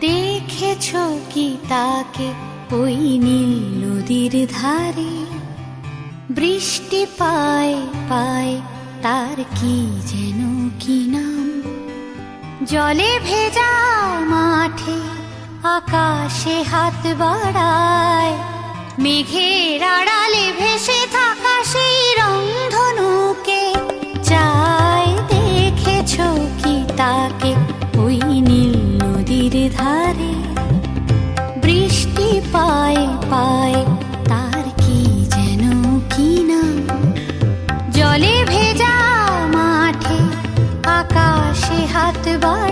দেখেছো কি তাকে ওই নীল নদীর ধারে? বৃষ্টি পায় পায় তার কি যেন কি নাম। জলে ভেজা মাঠে আকাশে হাত বাড়ায়, মেঘের আড়ালে ভেসে থাকা সেই রংধনুকে চায়। দেখেছো কি তাকে ওই নীল নদীর ধারে? বৃষ্টি পায় পায় তার কি যেন কি নাম। জলে ভেজা মাঠে আকাশে হাত বাড়ায়,